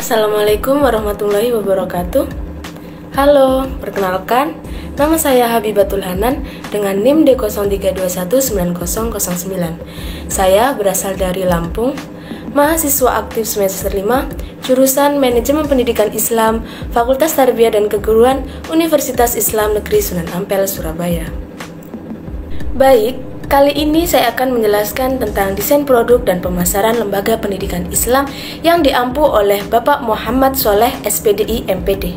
Assalamualaikum warahmatullahi wabarakatuh. Halo, perkenalkan, nama saya Habibatul Hanan dengan NIM D03219009. Saya berasal dari Lampung, mahasiswa aktif semester 5, jurusan Manajemen Pendidikan Islam, Fakultas Tarbiyah dan Keguruan, Universitas Islam Negeri Sunan Ampel, Surabaya. Baik, kali ini saya akan menjelaskan tentang desain produk dan pemasaran lembaga pendidikan Islam yang diampu oleh Bapak Muhammad Soleh, SPDI, MPD.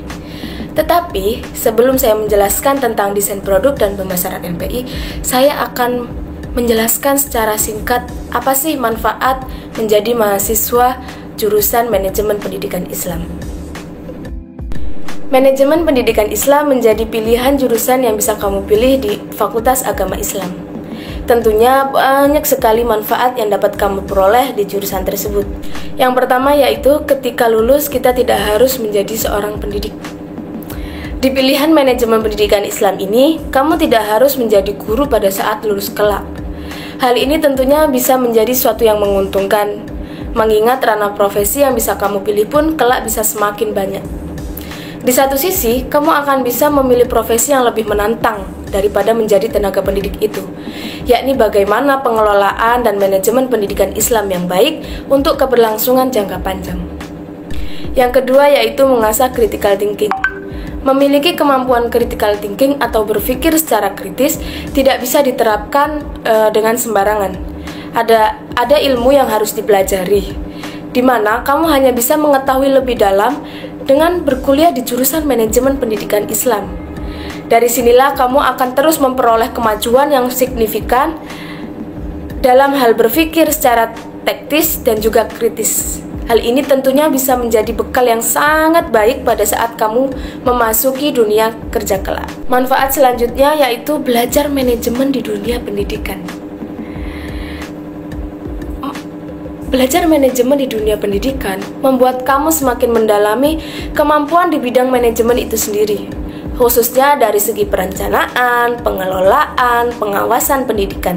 Tetapi, sebelum saya menjelaskan tentang desain produk dan pemasaran LPI, saya akan menjelaskan secara singkat apa sih manfaat menjadi mahasiswa jurusan Manajemen Pendidikan Islam. Manajemen Pendidikan Islam menjadi pilihan jurusan yang bisa kamu pilih di Fakultas Agama Islam. Tentunya banyak sekali manfaat yang dapat kamu peroleh di jurusan tersebut. Yang pertama yaitu ketika lulus kita tidak harus menjadi seorang pendidik. Di pilihan Manajemen Pendidikan Islam ini, kamu tidak harus menjadi guru pada saat lulus kelak. Hal ini tentunya bisa menjadi suatu yang menguntungkan, mengingat ranah profesi yang bisa kamu pilih pun kelak bisa semakin banyak. Di satu sisi, kamu akan bisa memilih profesi yang lebih menantang daripada menjadi tenaga pendidik itu, yakni bagaimana pengelolaan dan manajemen pendidikan Islam yang baik untuk keberlangsungan jangka panjang. Yang kedua yaitu mengasah critical thinking. Memiliki kemampuan critical thinking atau berpikir secara kritis tidak bisa diterapkan dengan sembarangan. Ada ilmu yang harus dipelajari, di mana kamu hanya bisa mengetahui lebih dalam dengan berkuliah di jurusan Manajemen Pendidikan Islam. Dari sinilah kamu akan terus memperoleh kemajuan yang signifikan dalam hal berpikir secara taktis dan juga kritis. Hal ini tentunya bisa menjadi bekal yang sangat baik pada saat kamu memasuki dunia kerja kelak. Manfaat selanjutnya yaitu belajar manajemen di dunia pendidikan. Belajar manajemen di dunia pendidikan membuat kamu semakin mendalami kemampuan di bidang manajemen itu sendiri, khususnya dari segi perencanaan, pengelolaan, pengawasan pendidikan.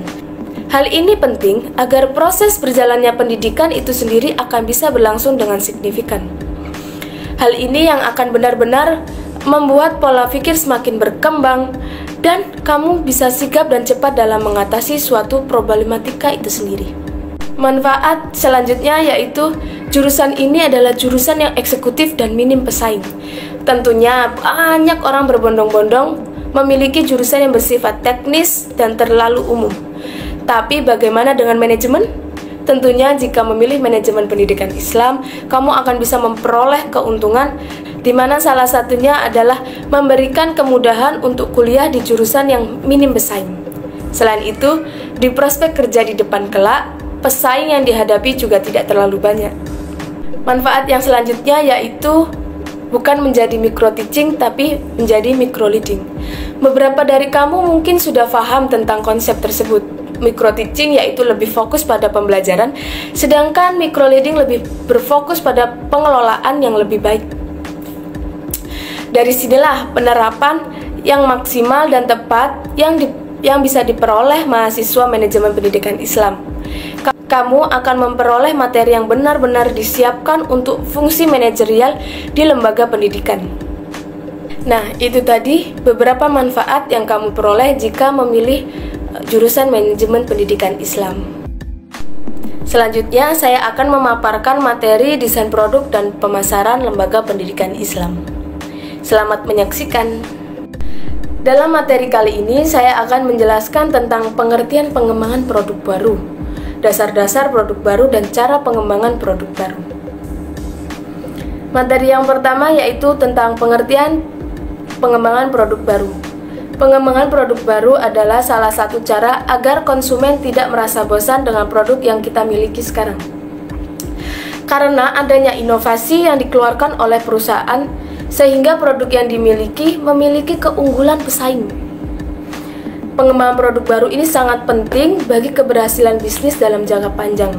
Hal ini penting agar proses berjalannya pendidikan itu sendiri akan bisa berlangsung dengan signifikan. Hal ini yang akan benar-benar membuat pola pikir semakin berkembang dan kamu bisa sigap dan cepat dalam mengatasi suatu problematika itu sendiri. Manfaat selanjutnya yaitu jurusan ini adalah jurusan yang eksekutif dan minim pesaing. Tentunya banyak orang berbondong-bondong memiliki jurusan yang bersifat teknis dan terlalu umum. Tapi bagaimana dengan manajemen? Tentunya jika memilih manajemen pendidikan Islam, kamu akan bisa memperoleh keuntungan, di mana salah satunya adalah memberikan kemudahan untuk kuliah di jurusan yang minim pesaing. Selain itu, di prospek kerja di depan kelak, pesaing yang dihadapi juga tidak terlalu banyak. Manfaat yang selanjutnya yaitu bukan menjadi micro teaching tapi menjadi micro leading. Beberapa dari kamu mungkin sudah paham tentang konsep tersebut. Micro teaching yaitu lebih fokus pada pembelajaran, sedangkan micro leading lebih berfokus pada pengelolaan yang lebih baik. Dari sinilah penerapan yang maksimal dan tepat yang bisa diperoleh mahasiswa manajemen pendidikan Islam. Kamu akan memperoleh materi yang benar-benar disiapkan untuk fungsi manajerial di lembaga pendidikan. Nah, itu tadi beberapa manfaat yang kamu peroleh jika memilih jurusan Manajemen Pendidikan Islam. Selanjutnya, saya akan memaparkan materi desain produk dan pemasaran lembaga pendidikan Islam. Selamat menyaksikan. Dalam materi kali ini, saya akan menjelaskan tentang pengertian pengembangan produk baru, dasar-dasar produk baru, dan cara pengembangan produk baru. Materi yang pertama yaitu tentang pengertian pengembangan produk baru. Pengembangan produk baru adalah salah satu cara agar konsumen tidak merasa bosan dengan produk yang kita miliki sekarang. Karena adanya inovasi yang dikeluarkan oleh perusahaan, sehingga produk yang dimiliki memiliki keunggulan pesaing. Pengembangan produk baru ini sangat penting bagi keberhasilan bisnis dalam jangka panjang.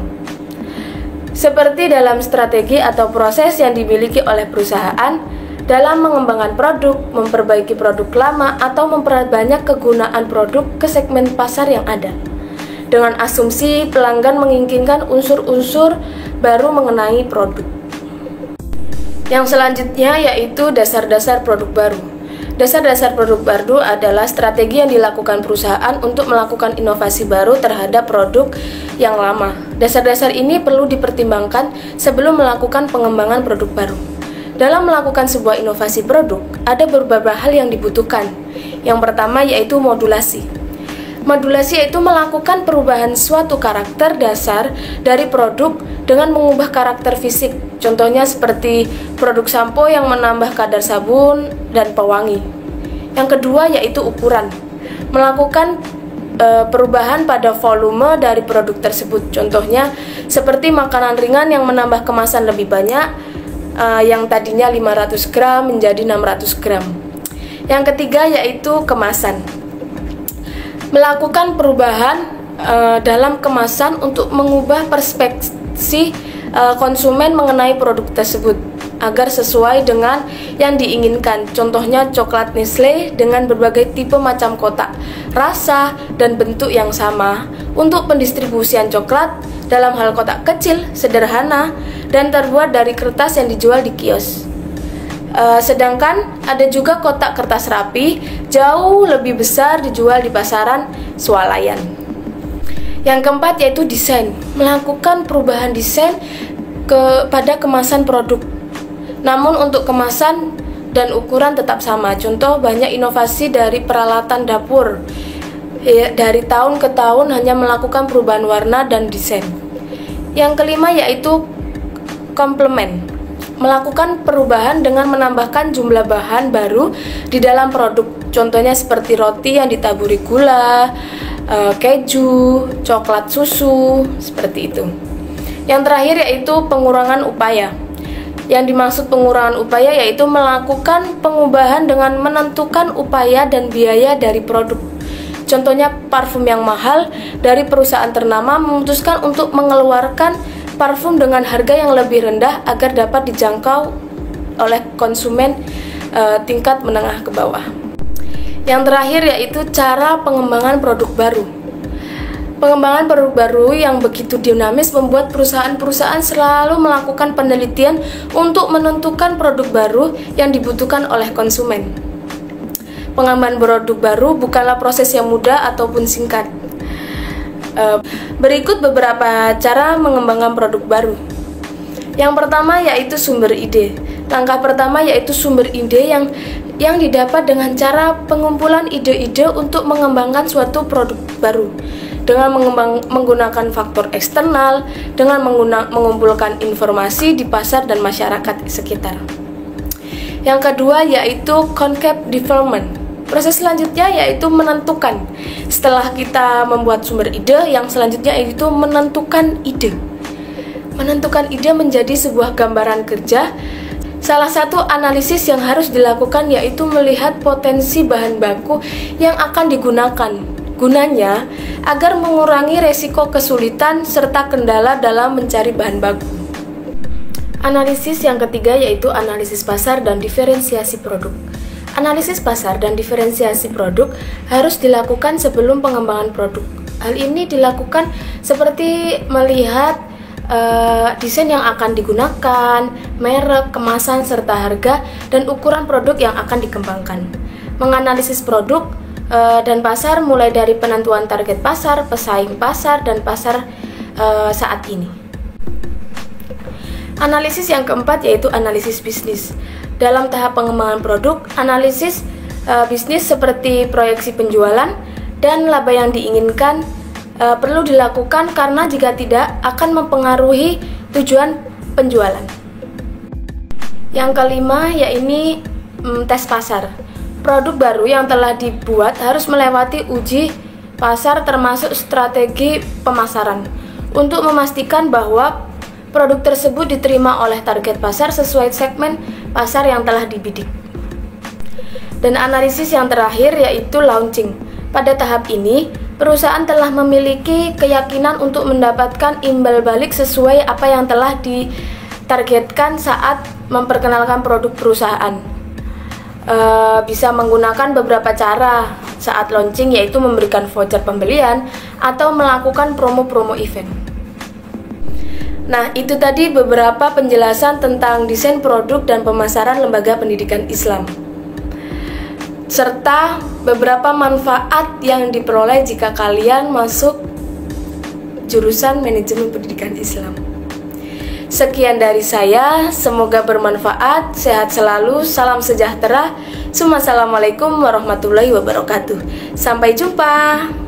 Seperti dalam strategi atau proses yang dimiliki oleh perusahaan dalam mengembangkan produk, memperbaiki produk lama, atau memperbanyak kegunaan produk ke segmen pasar yang ada. Dengan asumsi pelanggan menginginkan unsur-unsur baru mengenai produk. Yang selanjutnya yaitu dasar-dasar produk baru. Dasar-dasar produk baru adalah strategi yang dilakukan perusahaan untuk melakukan inovasi baru terhadap produk yang lama. Dasar-dasar ini perlu dipertimbangkan sebelum melakukan pengembangan produk baru. Dalam melakukan sebuah inovasi produk, ada beberapa hal yang dibutuhkan. Yang pertama yaitu modulasi. Modulasi yaitu melakukan perubahan suatu karakter dasar dari produk dengan mengubah karakter fisik. Contohnya seperti produk sampo yang menambah kadar sabun dan pewangi. Yang kedua yaitu ukuran. Melakukan perubahan pada volume dari produk tersebut. Contohnya seperti makanan ringan yang menambah kemasan lebih banyak, yang tadinya 500 gram menjadi 600 gram. Yang ketiga yaitu kemasan. Melakukan perubahan dalam kemasan untuk mengubah perspektif konsumen mengenai produk tersebut agar sesuai dengan yang diinginkan. Contohnya coklat Nestle dengan berbagai tipe macam kotak, rasa, dan bentuk yang sama untuk pendistribusian coklat dalam hal kotak kecil, sederhana, dan terbuat dari kertas yang dijual di kios. Sedangkan ada juga kotak kertas rapi jauh lebih besar dijual di pasaran swalayan. Yang keempat yaitu desain. Melakukan perubahan desain pada kemasan produk. Namun untuk kemasan dan ukuran tetap sama. Contoh banyak inovasi dari peralatan dapur. Dari tahun ke tahun hanya melakukan perubahan warna dan desain. Yang kelima yaitu komplement. Melakukan perubahan dengan menambahkan jumlah bahan baru di dalam produk. Contohnya seperti roti yang ditaburi gula, keju, coklat susu, seperti itu. Yang terakhir yaitu pengurangan upaya. Yang dimaksud pengurangan upaya yaitu melakukan pengubahan dengan menentukan upaya dan biaya dari produk. Contohnya parfum yang mahal dari perusahaan ternama memutuskan untuk mengeluarkan parfum dengan harga yang lebih rendah agar dapat dijangkau oleh konsumen tingkat menengah ke bawah. Yang terakhir yaitu cara pengembangan produk baru. Pengembangan produk baru yang begitu dinamis membuat perusahaan-perusahaan selalu melakukan penelitian untuk menentukan produk baru yang dibutuhkan oleh konsumen. Pengembangan produk baru bukanlah proses yang mudah ataupun singkat. Berikut beberapa cara mengembangkan produk baru. Yang pertama yaitu sumber ide. Langkah pertama yaitu sumber ide yang didapat dengan cara pengumpulan ide-ide untuk mengembangkan suatu produk baru. Dengan menggunakan faktor eksternal, dengan mengumpulkan informasi di pasar dan masyarakat sekitar. Yang kedua yaitu concept development. Proses selanjutnya yaitu menentukan. Setelah kita membuat sumber ide, yang selanjutnya yaitu menentukan ide. Menentukan ide menjadi sebuah gambaran kerja. Salah satu analisis yang harus dilakukan yaitu melihat potensi bahan baku yang akan digunakan. Gunanya agar mengurangi resiko kesulitan serta kendala dalam mencari bahan baku. Analisis yang ketiga yaitu analisis pasar dan diferensiasi produk. Analisis pasar dan diferensiasi produk harus dilakukan sebelum pengembangan produk. Hal ini dilakukan seperti melihat desain yang akan digunakan, merek, kemasan, serta harga dan ukuran produk yang akan dikembangkan. Menganalisis produk dan pasar mulai dari penentuan target pasar, pesaing pasar, dan pasar saat ini. Analisis yang keempat yaitu analisis bisnis. Dalam tahap pengembangan produk, analisis bisnis seperti proyeksi penjualan dan laba yang diinginkan perlu dilakukan karena jika tidak akan mempengaruhi tujuan penjualan. Yang kelima yaitu tes pasar. Produk baru yang telah dibuat harus melewati uji pasar termasuk strategi pemasaran untuk memastikan bahwa produk tersebut diterima oleh target pasar sesuai segmen pasar yang telah dibidik. Dan analisis yang terakhir yaitu launching. Pada tahap ini, perusahaan telah memiliki keyakinan untuk mendapatkan imbal balik sesuai apa yang telah ditargetkan saat memperkenalkan produk perusahaan. Bisa menggunakan beberapa cara saat launching, yaitu memberikan voucher pembelian atau melakukan promo-promo event. Nah, itu tadi beberapa penjelasan tentang desain produk dan pemasaran lembaga pendidikan Islam, serta beberapa manfaat yang diperoleh jika kalian masuk jurusan manajemen pendidikan Islam. Sekian dari saya, semoga bermanfaat, sehat selalu, salam sejahtera. Assalamualaikum warahmatullahi wabarakatuh. Sampai jumpa.